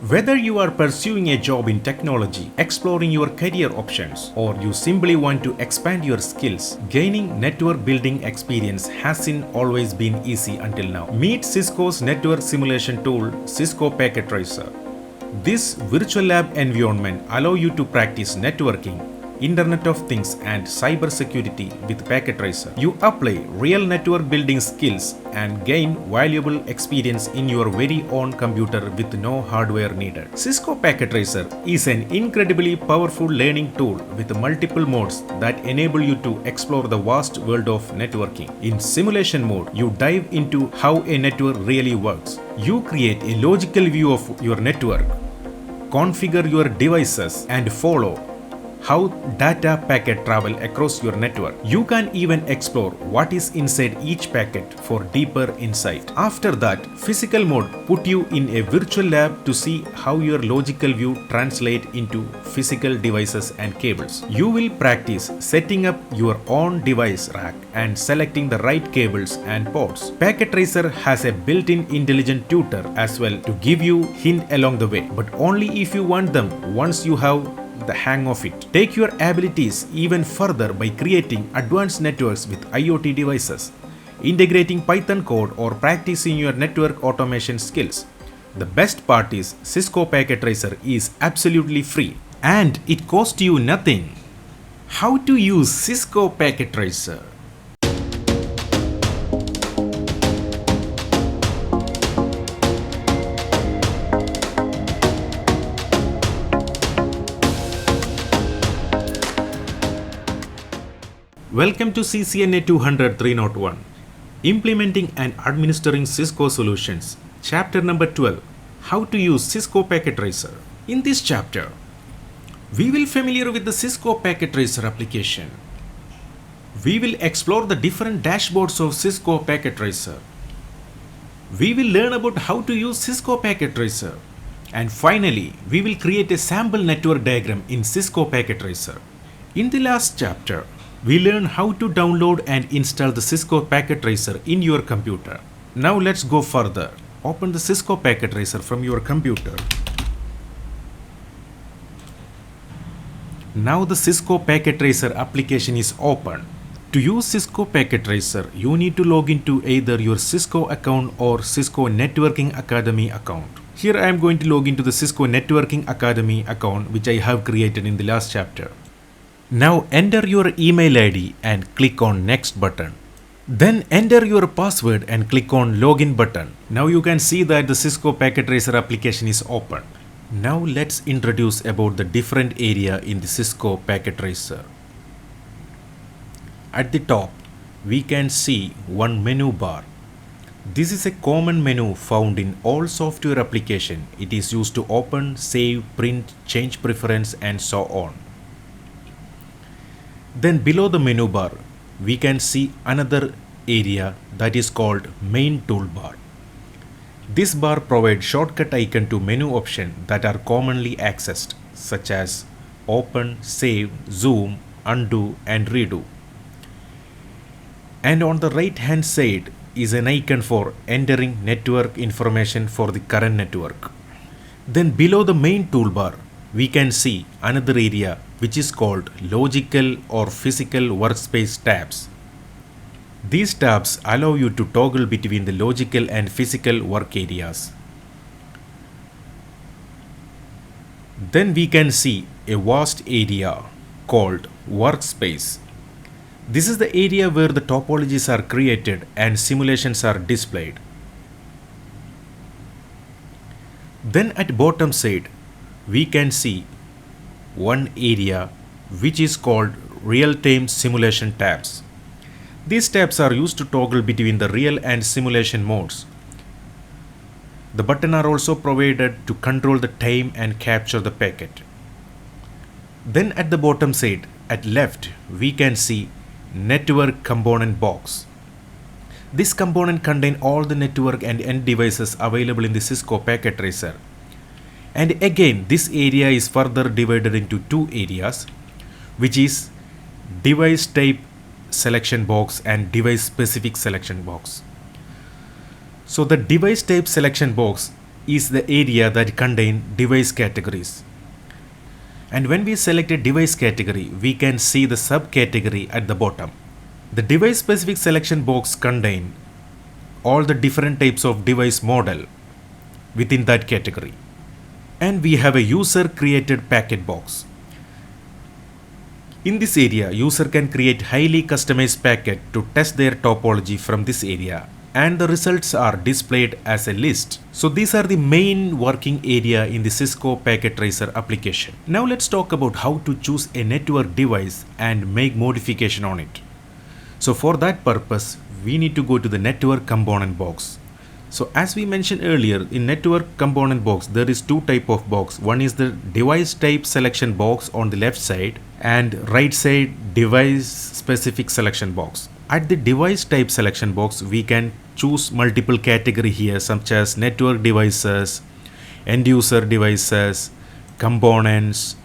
Whether you are pursuing a job in technology, exploring your career options, or you simply want to expand your skills, gaining network building experience hasn't always been easy until now. Meet Cisco's network simulation tool, Cisco Packet Tracer. This virtual lab environment allows you to practice networking, Internet of Things and cybersecurity with Packet Tracer. You apply real network building skills and gain valuable experience in your very own computer with no hardware needed. Cisco Packet Tracer is an incredibly powerful learning tool with multiple modes that enable you to explore the vast world of networking. In simulation mode, you dive into how a network really works. You create a logical view of your network, configure your devices, and follow how data packet travel across your network. You can even explore what is inside each packet for deeper insight. After that, physical mode put you in a virtual lab to see how your logical view translate into physical devices and cables. You will practice setting up your own device rack and selecting the right cables and ports. Packet Tracer has a built-in intelligent tutor as well to give you hint along the way, but only if you want them once you have the hang of it. Take your abilities even further by creating advanced networks with IoT devices, integrating Python code, or practicing your network automation skills. The best part is Cisco Packet Tracer is absolutely free and it costs you nothing. How to use Cisco Packet Tracer? Welcome to CCNA 200-301, Implementing and Administering Cisco Solutions, Chapter number 12, How to Use Cisco Packet Tracer. In this chapter, we will familiar with the Cisco Packet Tracer application. We will explore the different dashboards of Cisco Packet Tracer. We will learn about how to use Cisco Packet Tracer. And finally, we will create a sample network diagram in Cisco Packet Tracer. In the last chapter, we learned how to download and install the Cisco Packet Tracer in your computer. Now let's go further. Open the Cisco Packet Tracer from your computer. Now the Cisco Packet Tracer application is open. To use Cisco Packet Tracer, you need to log into either your Cisco account or Cisco Networking Academy account. Here I am going to log into the Cisco Networking Academy account which I have created in the last chapter. Now enter your email ID and click on Next button. Then enter your password and click on Login button. Now you can see that the Cisco Packet Tracer application is open. Now let's introduce about the different area in the Cisco Packet Tracer. At the top, we can see one menu bar. This is a common menu found in all software application. It is used to open, save, print, change preference and so on. Then below the menu bar, we can see another area that is called main toolbar. This bar provides shortcut icon to menu options that are commonly accessed, such as open, save, zoom, undo and redo. And on the right hand side is an icon for entering network information for the current network. Then below the main toolbar, we can see another area which is called logical or physical workspace tabs. These tabs allow you to toggle between the logical and physical work areas. Then we can see a vast area called workspace. This is the area where the topologies are created and simulations are displayed. Then at bottom side, we can see one area which is called real-time simulation tabs. These tabs are used to toggle between the real and simulation modes. The buttons are also provided to control the time and capture the packet. Then at the bottom side, at left, we can see network component box. This component contains all the network and end devices available in the Cisco Packet Tracer. And again, this area is further divided into two areas, which is device type selection box and device specific selection box. So the device type selection box is the area that contain device categories. And when we select a device category, we can see the subcategory at the bottom. The device specific selection box contain all the different types of device model within that category. And we have a user created packet box. In this area, user can create highly customized packet to test their topology from this area, and the results are displayed as a list. So these are the main working area in the Cisco Packet Tracer application. Now let's talk about how to choose a network device and make modification on it. So for that purpose, we need to go to the network component box. So as we mentioned earlier, in network component box, there is two type of box. One is the device type selection box on the left side, and right side device specific selection box. At the device type selection box, we can choose multiple category here, such as network devices, end user devices, components,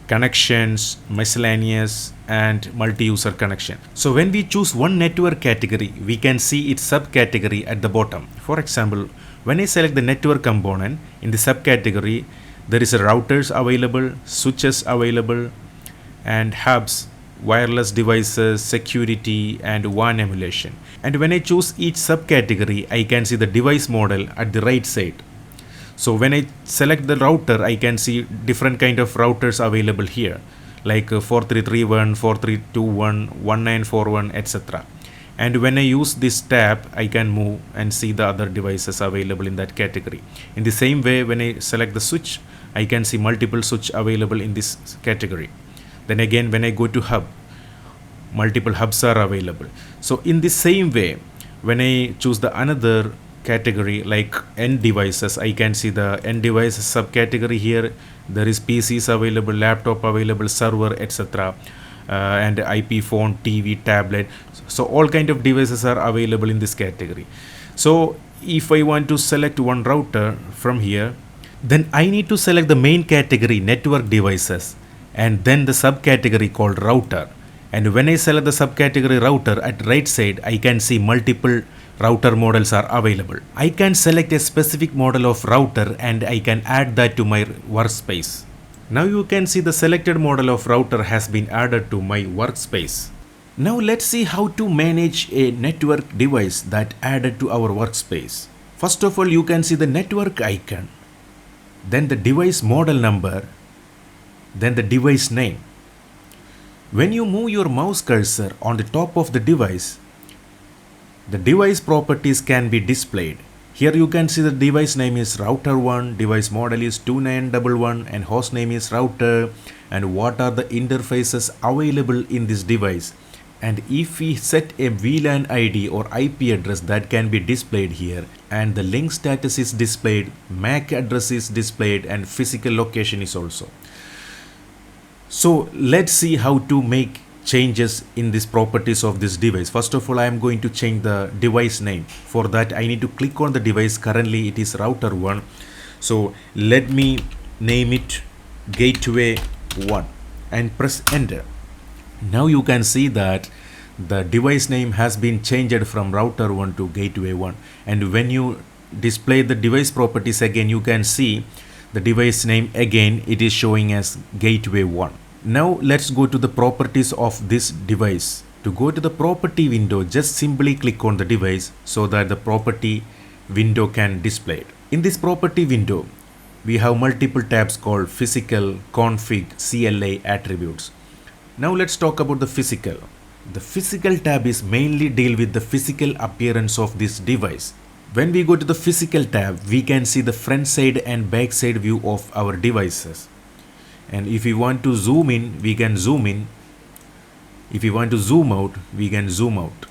connections, miscellaneous, and multi-user connection. So when we choose one network category, we can see its subcategory at the bottom. For example, when I select the network component, in the subcategory, there is a routers available, switches available, and hubs, wireless devices, security, and WAN emulation. And when I choose each subcategory, I can see the device model at the right side. So when I select the router, I can see different kind of routers available here, like 4331, 4321, 1941, etc. And when I use this tab, I can move and see the other devices available in that category. In the same way, when I select the switch, I can see multiple switch available in this category. Then again, when I go to hub, multiple hubs are available. So in the same way, when I choose the another category like end devices, I can see the end devices subcategory here. There is PCs available, laptop available, server, etc. And IP phone, TV, tablet. So all kind of devices are available in this category. So if I want to select one router from here, then I need to select the main category network devices and then the subcategory called router. And when I select the subcategory router, at right side I can see multiple router models are available. I can select a specific model of router and I can add that to my workspace. Now you can see the selected model of router has been added to my workspace. Now let's see how to manage a network device that added to our workspace. First of all, you can see the network icon, then the device model number, then the device name. When you move your mouse cursor on the top of the device properties can be displayed. Here you can see the device name is router 1, device model is 2911, and host name is router, and what are the interfaces available in this device. And if we set a VLAN ID or IP address, that can be displayed here, and the link status is displayed, MAC address is displayed, and physical location is also. So let's see how to make changes in these properties of this device. First of all, I am going to change the device name. For that, I need to click on the device. Currently it is router 1. So let me name it gateway 1 and press enter. Now you can see that the device name has been changed from router 1 to gateway 1. And when you display the device properties again, you can see the device name again, it is showing as gateway 1. Now let's go to the properties of this device. To go to the property window, just simply click on the device so that the property window can display it. In this property window, we have multiple tabs called physical, config, CLI, attributes. Now let's talk about the physical. The physical tab is mainly deal with the physical appearance of this device. When we go to the physical tab, we can see the front side and back side view of our devices. And if we want to zoom in, we can zoom in. If we want to zoom out, we can zoom out.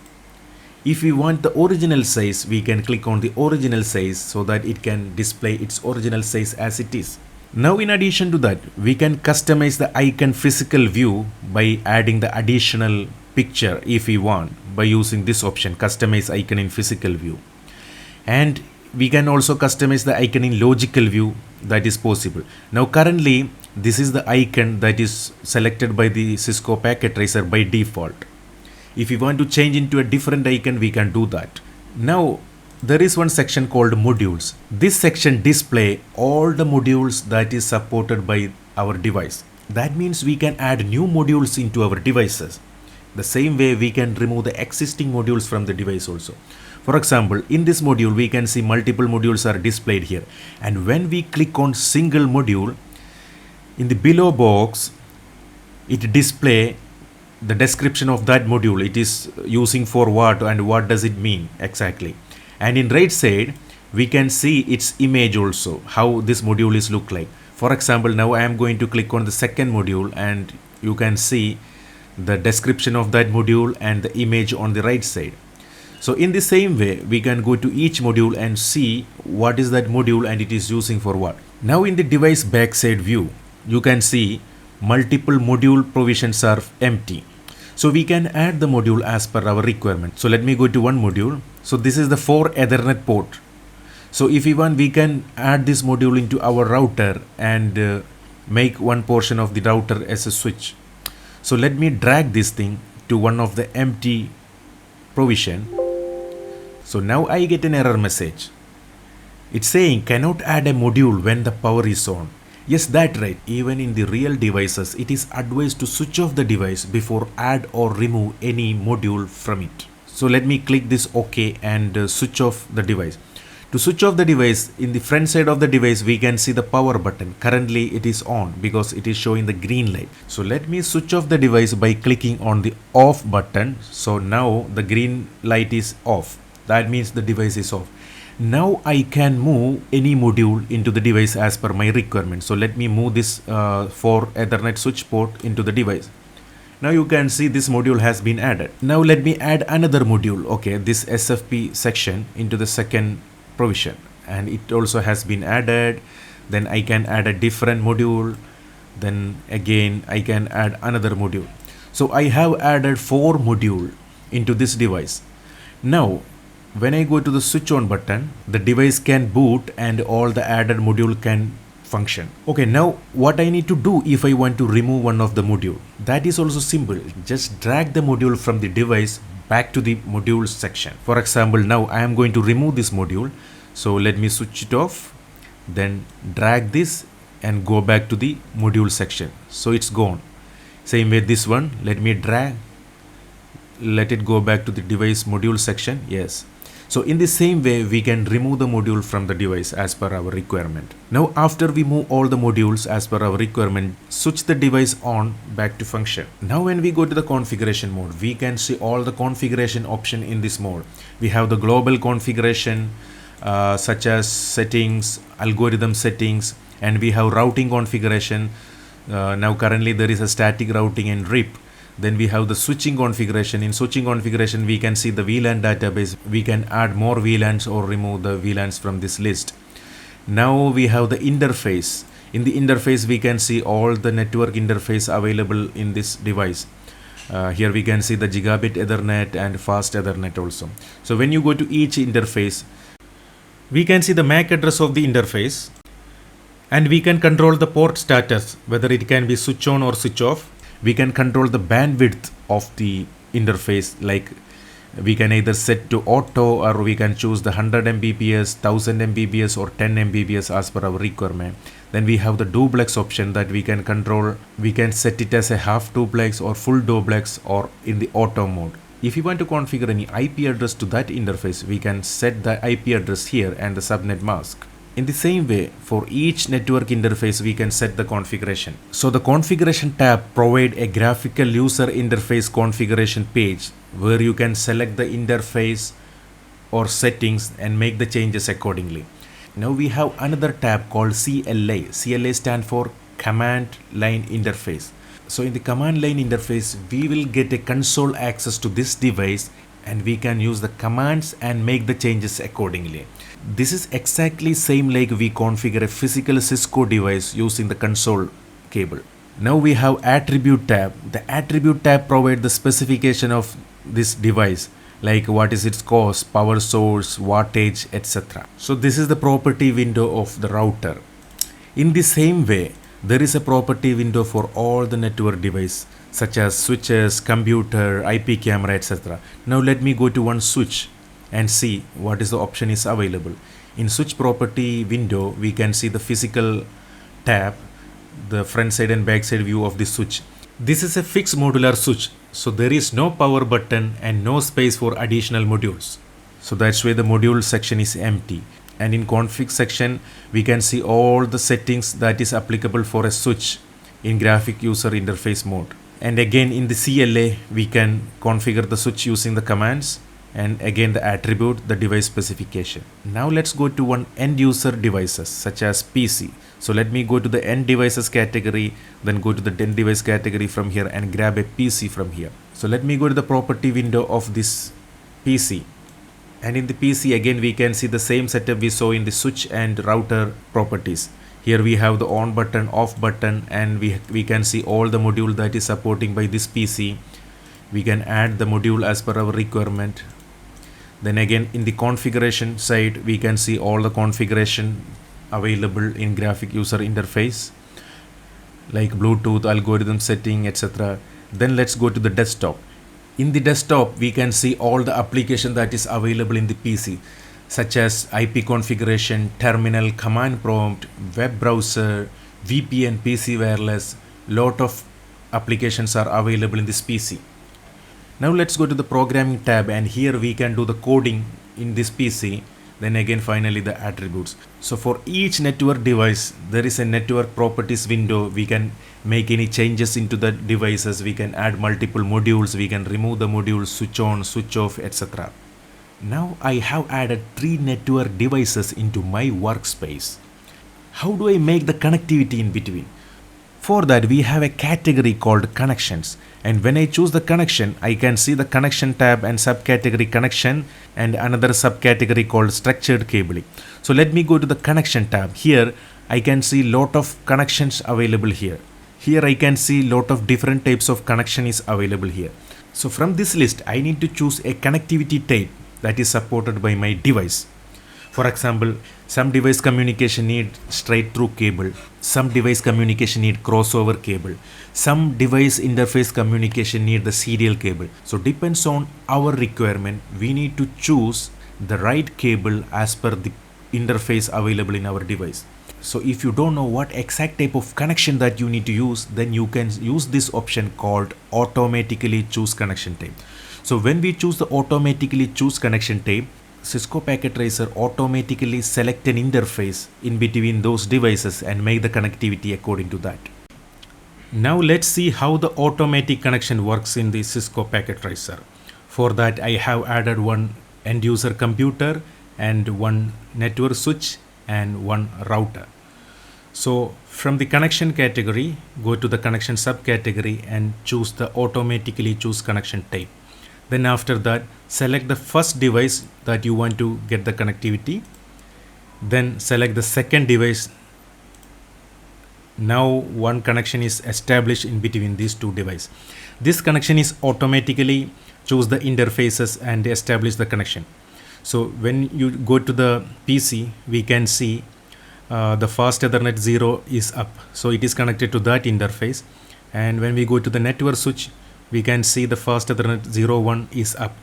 If we want the original size, we can click on the original size so that it can display its original size as it is. Now in addition to that, we can customize the icon physical view by adding the additional picture if we want, by using this option, customize icon in physical view. And we can also customize the icon in logical view, that is possible. Now currently this is the icon that is selected by the Cisco Packet Tracer by default. If you want to change into a different icon, we can do that. Now there is one section called modules. This section display all the modules that is supported by our device. That means we can add new modules into our devices. The same way we can remove the existing modules from the device also. For example, in this module we can see multiple modules are displayed here, and when we click on single module, in the below box it display the description of that module. It is using for what and what does it mean exactly. And in right side we can see its image also, how this module is look like. For example, now I am going to click on the second module and you can see the description of that module and the image on the right side. So in the same way we can go to each module and see what is that module and it is using for what. Now in the device backside view you can see multiple module provisions are empty. So we can add the module as per our requirement. So let me go to one module. So this is the 4 Ethernet port. So if we want, we can add this module into our router and make one portion of the router as a switch. So let me drag this thing to one of the empty provision. So now I get an error message. It's saying cannot add a module when the power is on. Yes, that's right. Even in the real devices, it is advised to switch off the device before add or remove any module from it. So let me click this OK and switch off the device. To switch off the device, in the front side of the device we can see the power button. Currently it is on because it is showing the green light. So let me switch off the device by clicking on the off button. So now the green light is off. That means the device is off. Now I can move any module into the device as per my requirement. So let me move this 4 Ethernet switch port into the device. Now you can see this module has been added. Now let me add another module. Okay, this SFP section into the second provision, and it also has been added. Then I can add a different module. Then again I can add another module. So I have added 4 module into this device. Now when I go to the switch on button, the device can boot and all the added module can function. Okay, now what I need to do if I want to remove one of the module? That is also simple. Just drag the module from the device back to the modules section. For example, now I am going to remove this module. So let me switch it off, then drag this and go back to the module section. So it's gone. Same way this one, let me drag, let it go back to the device module section. Yes. So in the same way we can remove the module from the device as per our requirement. Now after we move all the modules as per our requirement, switch the device on back to function. Now when we go to the configuration mode, we can see all the configuration option in this mode. We have the global configuration such as settings, algorithm settings, and we have routing configuration. Now currently there is a static routing and RIP. Then we have the switching configuration. In switching configuration we can see the VLAN database. We can add more VLANs or remove the VLANs from this list. Now we have the interface. In the interface we can see all the network interface available in this device. Here we can see the gigabit Ethernet and fast Ethernet also. So when you go to each interface, we can see the MAC address of the interface, and we can control the port status, whether it can be switch on or switch off. We can control the bandwidth of the interface, like we can either set to auto or we can choose the 100 Mbps, 1000 Mbps or 10 Mbps as per our requirement. Then we have the duplex option that we can control. We can set it as a half duplex or full duplex or in the auto mode. If you want to configure any IP address to that interface, we can set the IP address here and the subnet mask. In the same way, for each network interface we can set the configuration. So the configuration tab provides a graphical user interface configuration page where you can select the interface or settings and make the changes accordingly. Now we have another tab called CLI. CLI stands for command line interface. So in the command line interface we will get a console access to this device, and we can use the commands and make the changes accordingly. This is exactly same like we configure a physical Cisco device using the console cable. Now we have attribute tab. The attribute tab provides the specification of this device, like what is its cost, power source, wattage, etc. So this is the property window of the router. In the same way, there is a property window for all the network devices such as switches, computer, IP camera, etc. Now let me go to one switch and see what is the option is available. In switch property window, we can see the physical tab, the front side and back side view of the switch. This is a fixed modular switch, so there is no power button and no space for additional modules. So that's why the module section is empty. And in config section, we can see all the settings that is applicable for a switch in graphic user interface mode. And again in the CLA, we can configure the switch using the commands, and again the attribute, the device specification. Now let's go to one end user devices such as PC. So let me go to the end devices category, then go to the end device category from here and grab a PC from here. So let me go to the property window of this PC. And in the PC again we can see the same setup we saw in the switch and router properties. Here we have the on button, off button, and we can see all the module that is supporting by this PC. We can add the module as per our requirement. Then again in the configuration side, we can see all the configuration available in graphic user interface like Bluetooth, algorithm setting, etc. Then let's go to the desktop. In the desktop, we can see all the application that is available in the PC, such as IP configuration, terminal, command prompt, web browser, VPN, PC wireless. Lot of applications are available in this PC. Now let's go to the programming tab, and here we can do the coding in this PC. Then again finally the attributes. So for each network device, there is a network properties window. We can make any changes into the devices. We can add multiple modules. We can remove the modules, switch on, switch off, etc. Now I have added 3 network devices into my workspace. How do I make the connectivity in between? For that, we have a category called connections, and when I choose the connection, I can see the connection tab and subcategory connection and another subcategory called structured cabling. So let me go to the connection tab. Here I can see lot of connections available here. Here I can see lot of different types of connection is available here. So from this list, I need to choose a connectivity type that is supported by my device. For example, some device communication need straight through cable, some device communication need crossover cable, some device interface communication need the serial cable. So depends on our requirement, we need to choose the right cable as per the interface available in our device. So if you don't know what exact type of connection that you need to use, then you can use this option called automatically choose connection type. So when we choose the automatically choose connection type, Cisco Packet Tracer automatically select an interface in between those devices and make the connectivity according to that. Now let's see how the automatic connection works in the Cisco Packet Tracer. For that, I have added one end user computer and one network switch and one router. So from the connection category, go to the connection subcategory and choose the automatically choose connection type. Then after that, select the first device that you want to get the connectivity. Then select the second device. Now one connection is established in between these two devices. This connection is automatically choose the interfaces and establish the connection. So when you go to the PC, we can see the fast Ethernet 0 is up. So it is connected to that interface. And when we go to the network switch, we can see the fast Ethernet 01 is up.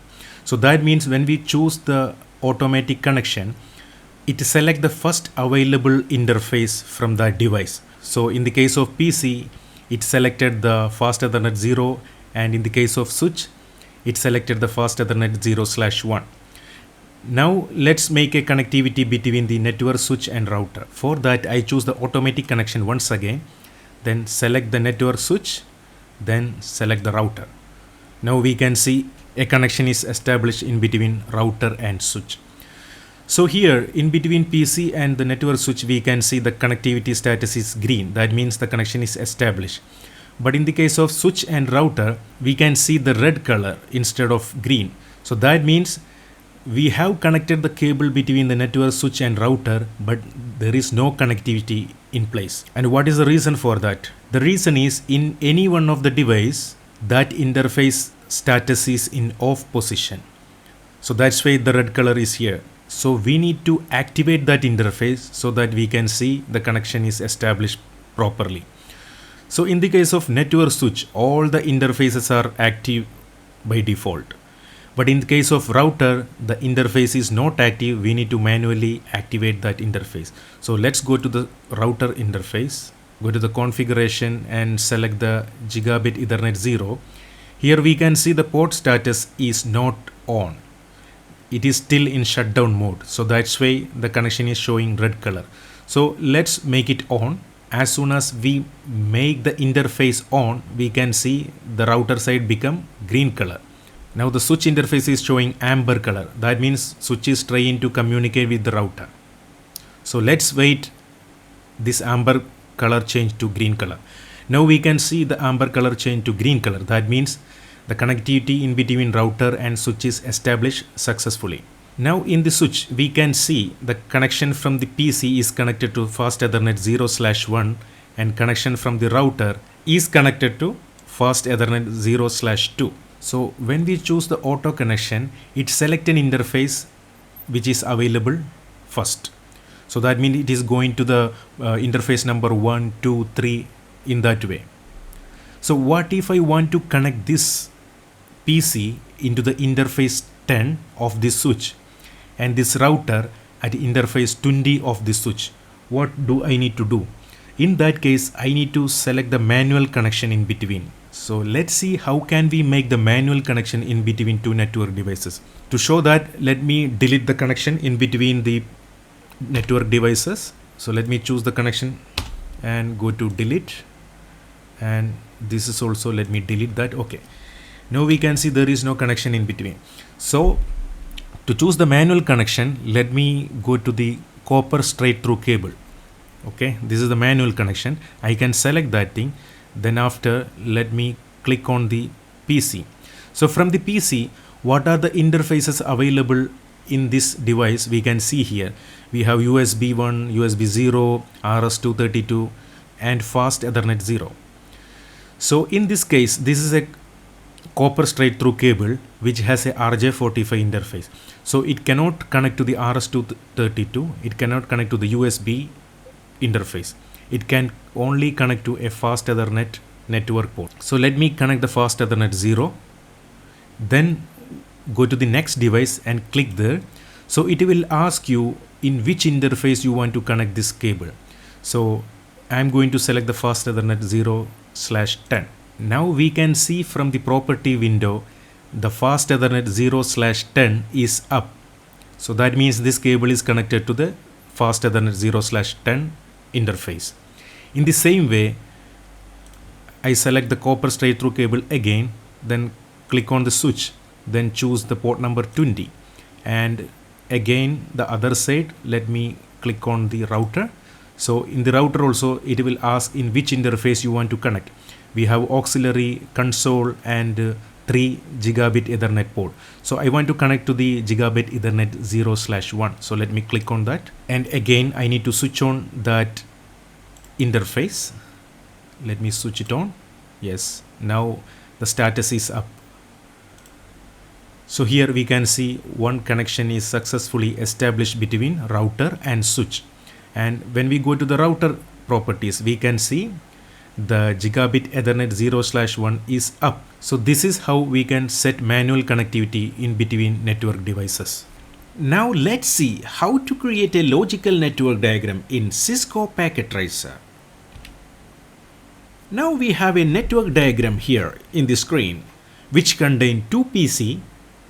So that means when we choose the automatic connection, it select the first available interface from that device. So in the case of PC, it selected the fast Ethernet 0, and in the case of switch, it selected the fast Ethernet 0/1. Now let's make a connectivity between the network switch and router. For that, I choose the automatic connection once again, then select the network switch, then select the router. Now we can see a connection is established in between router and switch. So here in between PC and the network switch, we can see the connectivity status is green. That means the connection is established. But in the case of switch and router, we can see the red color instead of green. So that means we have connected the cable between the network switch and router, but there is no connectivity in place. And what is the reason for that? The reason is in any one of the device, that interface status is in off position. So that's why the red color is here. So we need to activate that interface so that we can see the connection is established properly. So in the case of network switch, all the interfaces are active by default. But in the case of router, the interface is not active. We need to manually activate that interface. So let's go to the router interface, go to the configuration and select the gigabit Ethernet 0. Here we can see the port status is not on. It is still in shutdown mode. So that's why the connection is showing red color. So let's make it on. As soon as we make the interface on, we can see the router side become green color. Now the switch interface is showing amber color. That means switch is trying to communicate with the router. So let's wait this amber color change to green color. Now we can see the amber color change to green color. That means the connectivity in between router and switch is established successfully. Now in the switch we can see the connection from the PC is connected to fast Ethernet 0/1 and connection from the router is connected to fast Ethernet 0/2. So when we choose the auto connection, it select an interface which is available first. So that means it is going to the interface number 1, 2, 3 in that way. So what if I want to connect this PC into the interface 10 of this switch and this router at interface 20 of this switch? What do I need to do? In that case, I need to select the manual connection in between. So let's see how can we make the manual connection in between two network devices. To show that, let me delete the connection in between the network devices. So let me choose the connection and go to delete, and this is also, let me delete that. Okay, now we can see there is no connection in between. So to choose the manual connection, let me go to the copper straight through cable. Okay, this is the manual connection. I can select that thing. Then after, let me click on the PC. So from the PC, what are the interfaces available in this device? We can see here we have USB 1, USB 0, RS-232 and fast Ethernet 0. So in this case, this is a copper straight through cable which has a RJ45 interface. So it cannot connect to the RS-232, it cannot connect to the USB interface. It can only connect to a fast Ethernet network port. So let me connect the fast Ethernet 0, then go to the next device and click there. So it will ask you in which interface you want to connect this cable. So I'm going to select the fast Ethernet 0/10. Now we can see from the property window the fast Ethernet 0/10 is up. So that means this cable is connected to the fast Ethernet 0/10 interface. In the same way, I select the copper straight through cable again, then click on the switch, then choose the port number 20, and again the other side, let me click on the router. So in the router also, it will ask in which interface you want to connect. We have auxiliary, console and 3 gigabit Ethernet port. So I want to connect to the gigabit Ethernet 0/1. So let me click on that, and again I need to switch on that interface. Let me switch it on. Yes, now the status is up. So here we can see one connection is successfully established between router and switch. And when we go to the router properties, we can see the gigabit Ethernet 0/1 is up. So this is how we can set manual connectivity in between network devices. Now let's see how to create a logical network diagram in Cisco Packet Tracer. Now we have a network diagram here in the screen which contain two PC.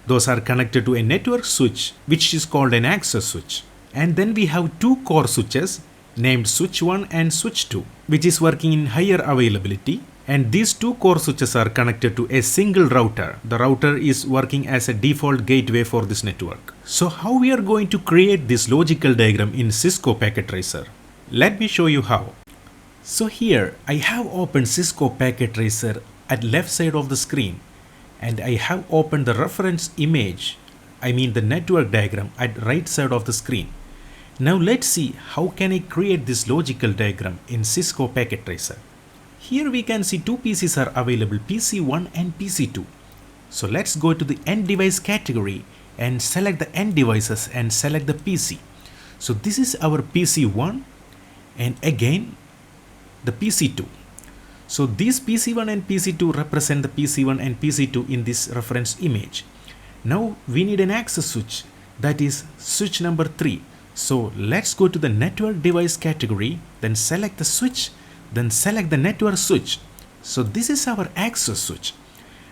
Those are connected to a network switch which is called an access switch. And then we have two core switches named switch 1 and switch 2, which is working in higher availability. And these two core switches are connected to a single router. The router is working as a default gateway for this network. So how we are going to create this logical diagram in Cisco Packet Tracer? Let me show you how. So here I have opened Cisco Packet Tracer at left side of the screen, and I have opened the reference image, I mean the network diagram, at right side of the screen. Now let's see how can I create this logical diagram in Cisco Packet Tracer. Here we can see two PCs are available, PC1 and PC2. So let's go to the end device category and select the end devices and select the PC. So this is our PC1 and again the PC2. So these PC1 and PC2 represent the PC1 and PC2 in this reference image. Now we need an access switch, that is switch number 3. So let's go to the network device category, then select the switch, then select the network switch. So this is our access switch.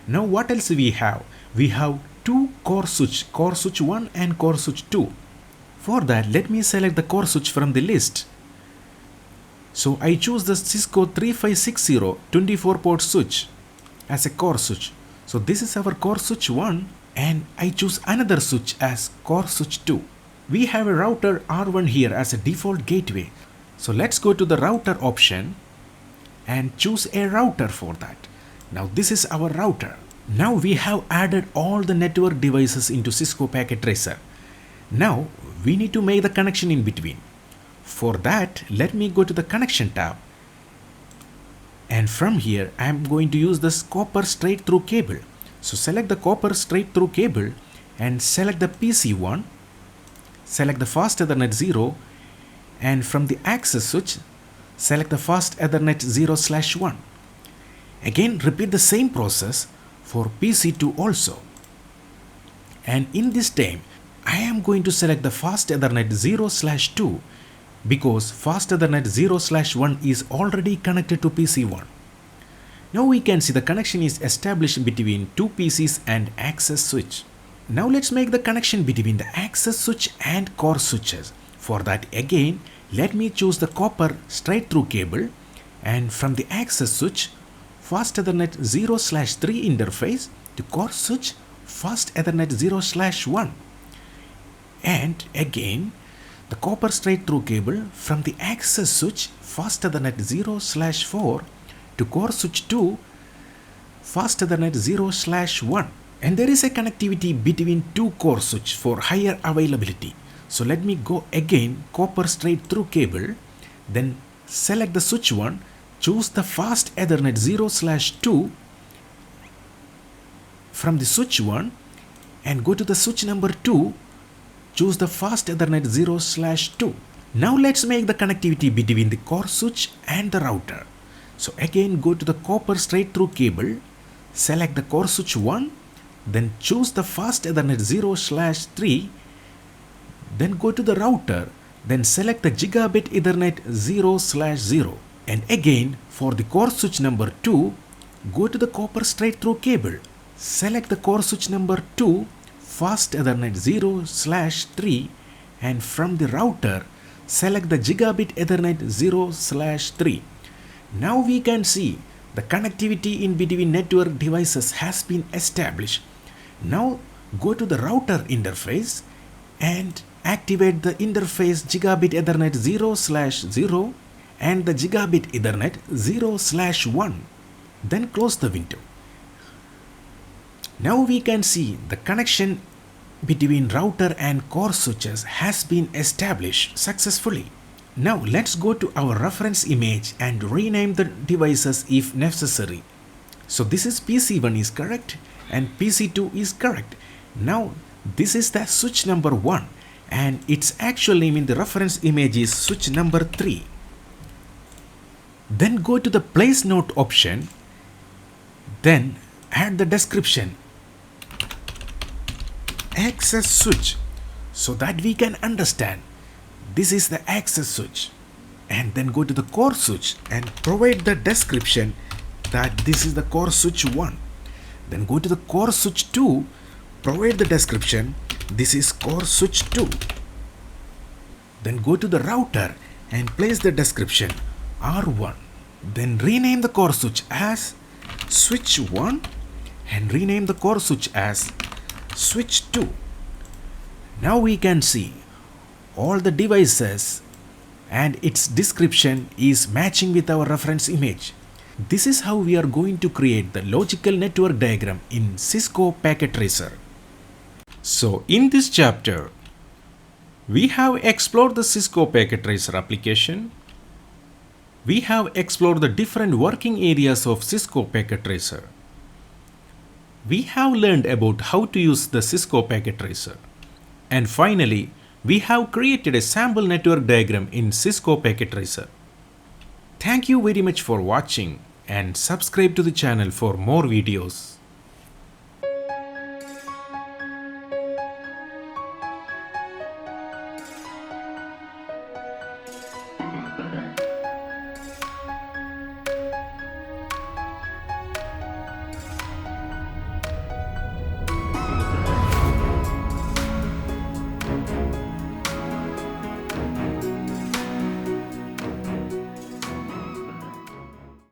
Now what else we have? We have two core switch 1 and core switch 2. For that, let me select the core switch from the list. So I choose the Cisco 3560 24 port switch as a core switch. So this is our core switch 1, and I choose another switch as core switch 2. We have a router R1 here as a default gateway. So let's go to the router option and choose a router for that. Now this is our router. Now we have added all the network devices into Cisco Packet Tracer. Now we need to make the connection in between. For that, let me go to the connection tab, and from here I am going to use this copper straight through cable. So select the copper straight through cable and select the PC1, select the fast Ethernet 0, and from the access switch select the fast Ethernet 0/1. Again repeat the same process for PC2 also, and in this time I am going to select the fast Ethernet 0/2 because fast Ethernet 0/1 is already connected to PC1. Now we can see the connection is established between two PCs and access switch. Now let's make the connection between the access switch and core switches. For that, again let me choose the copper straight through cable, and from the access switch fast Ethernet 0/3 interface to core switch fast Ethernet 0/1. And again the copper straight through cable from the access switch fast Ethernet 0/4 to core switch 2 fast Ethernet 0/1. And there is a connectivity between two core switch for higher availability. So let me go again copper straight through cable, then select the switch 1, choose the fast Ethernet 0/2 from the switch 1, and go to the switch number 2, choose the fast Ethernet 0/2. Now let's make the connectivity between the core switch and the router. So again go to the copper straight through cable, select the core switch 1, then choose the fast Ethernet 0/3, then go to the router, then select the gigabit Ethernet 0/0. And again for the core switch number 2, go to the copper straight through cable, select the core switch number 2 fast Ethernet 0/3, and from the router select the gigabit Ethernet 0/3. Now we can see the connectivity in between network devices has been established. Now go to the router interface and activate the interface gigabit Ethernet 0/0 and the gigabit Ethernet 0/1. Then close the window. Now we can see the connection between router and core switches has been established successfully. Now let's go to our reference image and rename the devices if necessary. So this is PC1 is correct and PC2 is correct. Now this is the switch number 1 and its actual name in the reference image is switch number 3. Then go to the place note option, then add the description access switch so that we can understand this is the access switch, and then go to the core switch and provide the description that this is the core switch 1. Then go to the core switch 2, provide the description this is core switch 2. Then go to the router and place the description R1. Then rename the core switch as switch 1 and rename the core switch as switch 2. Now we can see all the devices and its description is matching with our reference image. This is how we are going to create the logical network diagram in Cisco Packet Tracer. So in this chapter, we have explored the Cisco Packet Tracer application. We have explored the different working areas of Cisco Packet Tracer. We have learned about how to use the Cisco Packet Tracer. And finally, we have created a sample network diagram in Cisco Packet Tracer. Thank you very much for watching and subscribe to the channel for more videos.